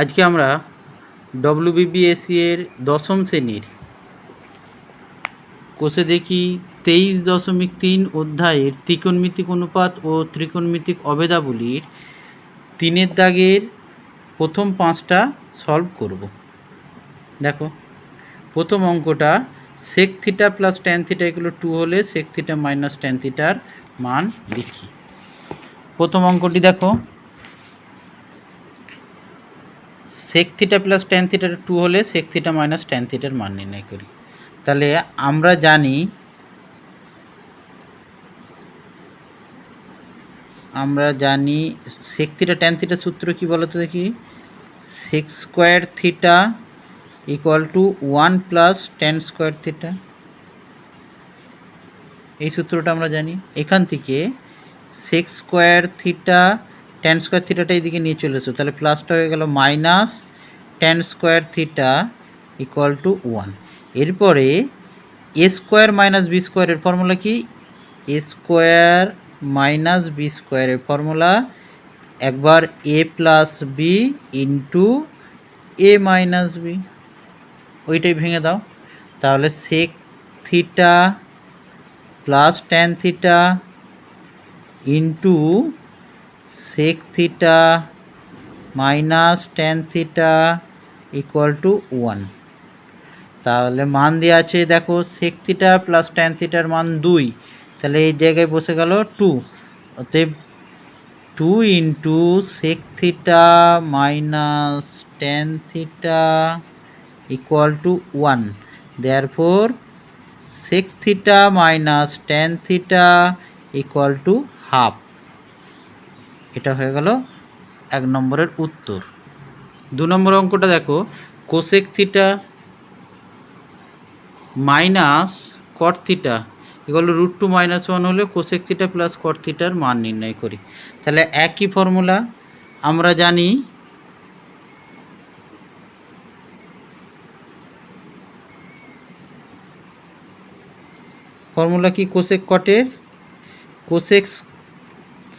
আজকে আমরা ডব্লিউবিবিএসসি এর দশম শ্রেণীর কোষে দেখি 23.3 অধ্যায়ের ত্রিকোণমিতিক অনুপাত ও ত্রিকোণমিতিক অভেদাবলীর 3-এর দাগের প্রথম 5টা সলভ করব। দেখো, প্রথম অঙ্কটা sec theta plus tan theta এগুলো 2 হলে sec থিটা মাইনাস ট্যান থিটার মান লিখি। প্রথম অঙ্কটি দেখো, sec থিটা প্লাস ট্যান থিটার 2 হলে sec থিটা মাইনাস ট্যান থিটার মান নির্ণয় করি। তাহলে আমরা জানি sec থিটা ট্যান থিটার সূত্র কি বলো তো দেখি, sec square theta equal to 1 plus tan square theta, এই সূত্রটা আমরা জানি। এখান থেকে sec square theta tan square থিটাটা এইদিকে নিয়ে চলে এসো, তাহলে প্লাসটা হয়ে গেল minus tan square theta equal to 1। এরপরে এ স্কোয়ার মাইনাস বি স্কোয়ারের ফর্মুলা কি, এ স্কোয়ার মাইনাস বি স্কোয়ারের ফর্মুলা একবার A plus B into A minus B, ওইটাই ভেঙে দাও। তাহলে sec theta plus tan theta into sec theta minus tan theta equal to 1। তাহলে মান দেওয়া আছে, দেখো sec থিটা প্লাস ট্যান থিটার মান 2, তাহলে এই জায়গায় বসে গেল 2। অতএব 2 into sec theta minus tan theta equal to 1। Therefore sec theta minus tan theta equal to half. এটা হয়ে গেল 1 নম্বরের উত্তর। 2 নম্বর অঙ্কটা দেখো, cosec theta minus cot theta equal to √2 minus 1 হলে কোসেক থিটা প্লাস কট থিটার মান নির্ণয় করি। তাহলে একই ফর্মুলা আমরা জানি, ফর্মুলা কি কোসেক কটের, cosec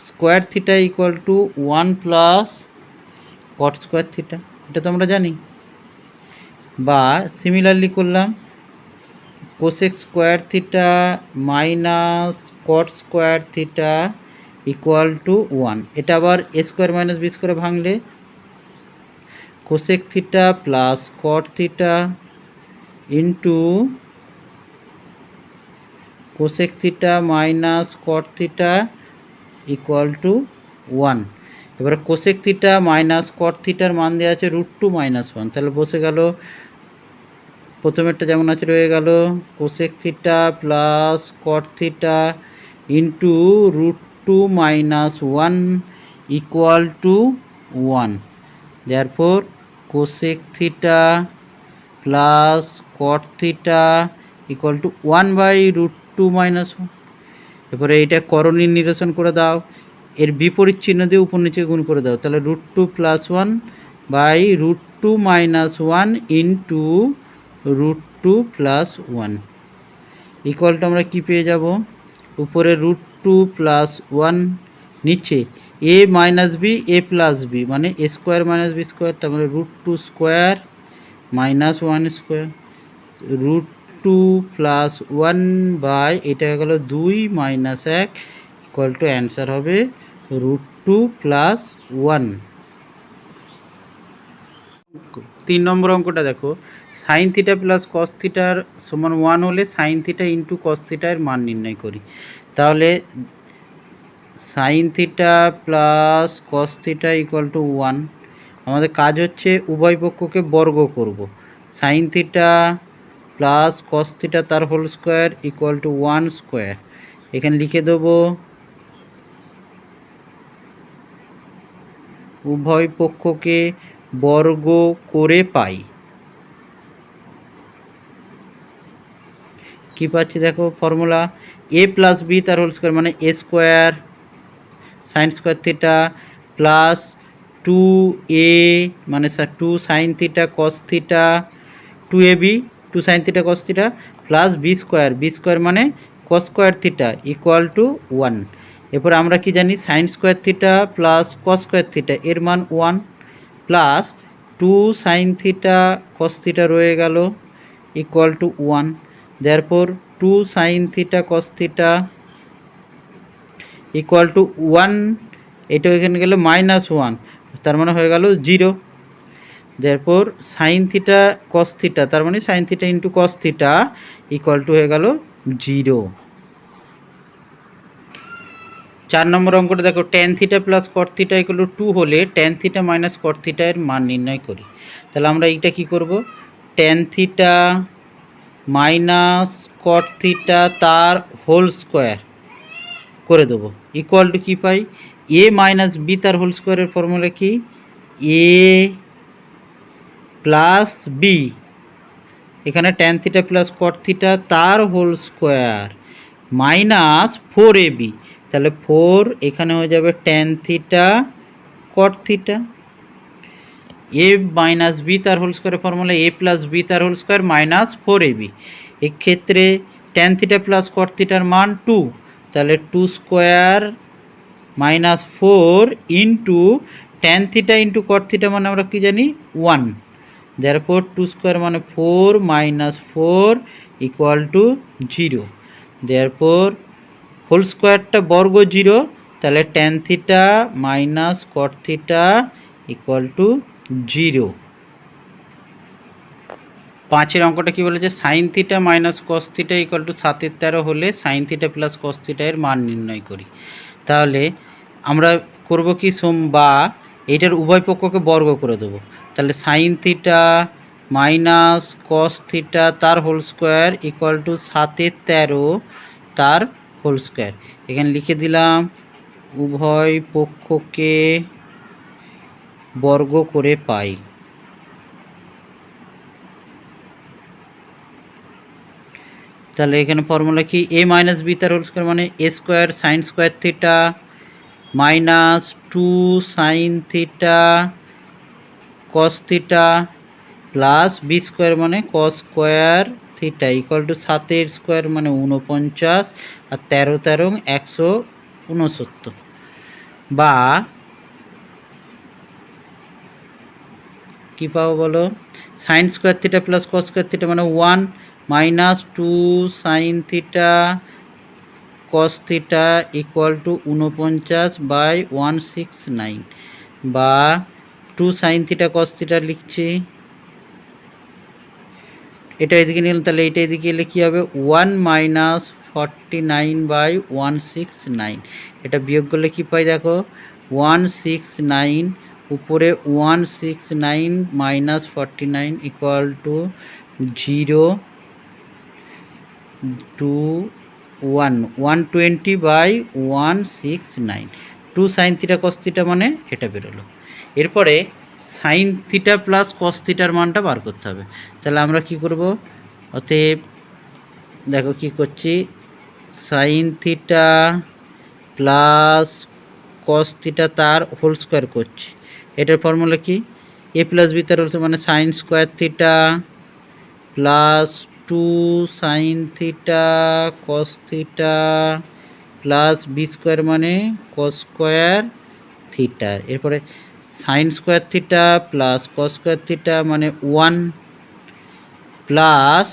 square theta equal to 1 plus cot square theta, এটা তো আমরা জানি। বা সিমিলারলি করলাম, cosec square theta minus cot square theta equal to 1, এটা আবার এ স্কোয়ার মাইনাস বি স্কোয়ারে ভাঙলে cosec theta plus cot theta into cosec theta minus cot theta equal to 1। এবারে কোসেক থিটা মাইনাস কট থিটার মান দেওয়া আছে √2 মাইনাস 1, তাহলে বসে গেল প্রথমেরটা যেমন আছে রয়ে গেল cosec theta plus cot theta into √2 minus 1 equal to 1। Therefore cosec theta plus cot theta equal two 1/√2 minus 1। এরপরে এইটা করণীয় নিরসন করে দাও, এর বিপরীত চিহ্ন দিয়ে উপর নিচে গুণ করে দাও, তাহলে √2 প্লাস 1/√2 মাইনাস 1 ইন্টু √2 প্লাস 1 ইকুয়ালটা আমরা কি পেয়ে যাব, উপরে √2 প্লাস 1, নিচে A minus B A plus B মানে A square minus B square, তার মানে √2 square minus 1 square, √2 plus 1 by এটা হয়ে গেল 2 মাইনাস 1 ইকুয়াল টু অ্যান্সার হবে √2 প্লাস 1। 3 নম্বর অঙ্কটা দেখো, সাইন থিটা প্লাস কস থিটার সমান 1 হলে সাইন থিটা ইন্টু কস থিটার মান নির্ণয় করি। তাহলে sine theta plus cos theta equal to 1, আমাদের কাজ হচ্ছে উভয় পক্ষকে বর্গ করব। Sine theta plus cos theta তার whole square equal to 1 square, এখানে লিখে দেবো উভয় পক্ষকে বর্গ করে পাই। কি পাচ্ছি দেখো, ফর্মুলা এ প্লাস বি তার হোল স্কোয়ার মানে A square sine square theta plus 2a মানে 2 sine theta cos theta 2ab 2 sine theta cos theta plus B square মানে cos square theta equal to 1। এরপর আমরা কি জানি, sine square theta plus cos square theta এর মান 1 plus two sine theta cos theta রয়ে গেল equal to 1, therefore two sine theta cos theta equal to 1, এটা এখানে গেলে -1, তার মানে হয়ে গেল 0। Therefore sine theta cos theta, তার মানে sine theta into cos theta equal to হয়ে গেল 0। 4 নম্বর অঙ্কটা দেখো, tan theta plus cot theta equal to 2 হলে tan theta minus cot theta এর মান নির্ণয় করি। তাহলে আমরা এইটা কি করব, tan theta minus cot theta তার হোল স্কোয়ার করে দেবো ইকুয়াল টু কী পাই, এ মাইনাস বি তার হোল স্কোয়ারের ফর্মুলা কি, এ প্লাস বি, এখানে tan theta plus cot theta তার হোল স্কোয়ার মাইনাস 4ab, তাহলে 4 এখানে হয়ে যাবে ট্যান থিটা কট থিটা, এ মাইনাস বি তার হোল স্কোয়ারের ফর্মুলা এ প্লাস বি তার হোল স্কোয়ার মাইনাস 4ab। এক্ষেত্রে ট্যান থিটা প্লাস কট থিটার মান 2, তাহলে 2 square minus 4 into tan theta into cot theta মানে আমরা কী জানি 1, দেয়ারফর 2 স্কোয়ার মানে 4 minus 4 equal to 0, therefore whole স্কোয়ারটা বর্গ 0, তাহলে tan theta minus cot theta equal to 0। 5 অঙ্কটা কী বলেছে, sine theta minus cos theta equal to 7/13 হলে sine theta plus cos theta এর মান নির্ণয় করি। তাহলে আমরা করব কি, বা এইটার উভয় পক্ষকে বর্গ করে দেবো, তাহলে sine theta minus cos theta তার হোল স্কোয়ার ইকুয়াল টু 7/13 তার হোল স্কোয়ার, এখানে লিখে দিলাম উভয় পক্ষকে বর্গ করে পাই। তাহলে এখানে ফর্মুলা কি, এ মাইনাস বি তার হোল স্কোয়ার মানে A square sine square theta minus 2 sine theta cos theta plus B square মানে cos square theta equal to 7 square মানে 49 আর 13 169, বা কী পাবো বলো, sine square theta plus cos square theta মানে 1 minus 2 sine theta cos theta equal to 49/169, বা 2 sine theta cos theta লিখছি, এটা এদিকে নিলাম, তাহলে এটা এদিকে এলে কী হবে 1 মাইনাস 49/169, এটা বিয়োগ করলে কী পাই দেখো 169, উপরে 169 minus 49 equal to 0 2 1 120/169, 2 sine theta cos theta মানে এটা বেরোলো। এরপরে সাইন থিটা প্লাস কস থিটার মানটা বার করতে হবে, তাহলে আমরা কি করব, অতএব দেখো কি করছি, sine theta plus cos theta তার হোল স্কোয়ার করছি, এটার ফর্মুলা কি, এ প্লাস বি তার হোল স্কোয়ার মানে sine square theta plus 2 sine theta cos theta plus B square মানে কস স্কোয়ার থিটা, এরপরে sine square theta plus cos square theta মানে 1 প্লাস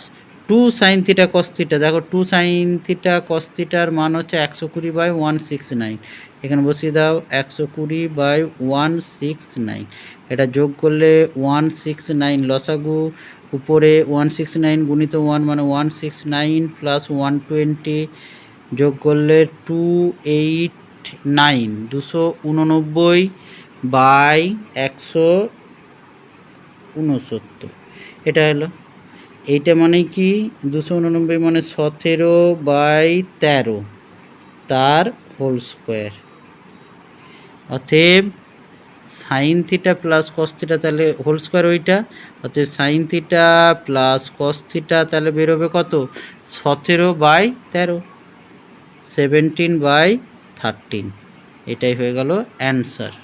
2 সাইন থিটা কস থিটা, দেখো 2 sine theta কস থিটার মান হচ্ছে 120/169, এখানে বসিয়ে দাও 120/169, এটা যোগ করলে 169, লসাগু উপরে 169 গুণিত 1 মানে 169 প্লাস 120 যোগ করলে 289, 289/169, এটা হলো, এইটা মানে কি 289 মানে 17/13 তার হোল স্কোয়ার, অতএব sign theta plus cos theta তাহলে হোল স্কোয়ার ওইটা, অতএব sign theta plus cos theta তাহলে বেরোবে কত 17/13, 17/13, এটাই হয়ে গেল অ্যান্সার।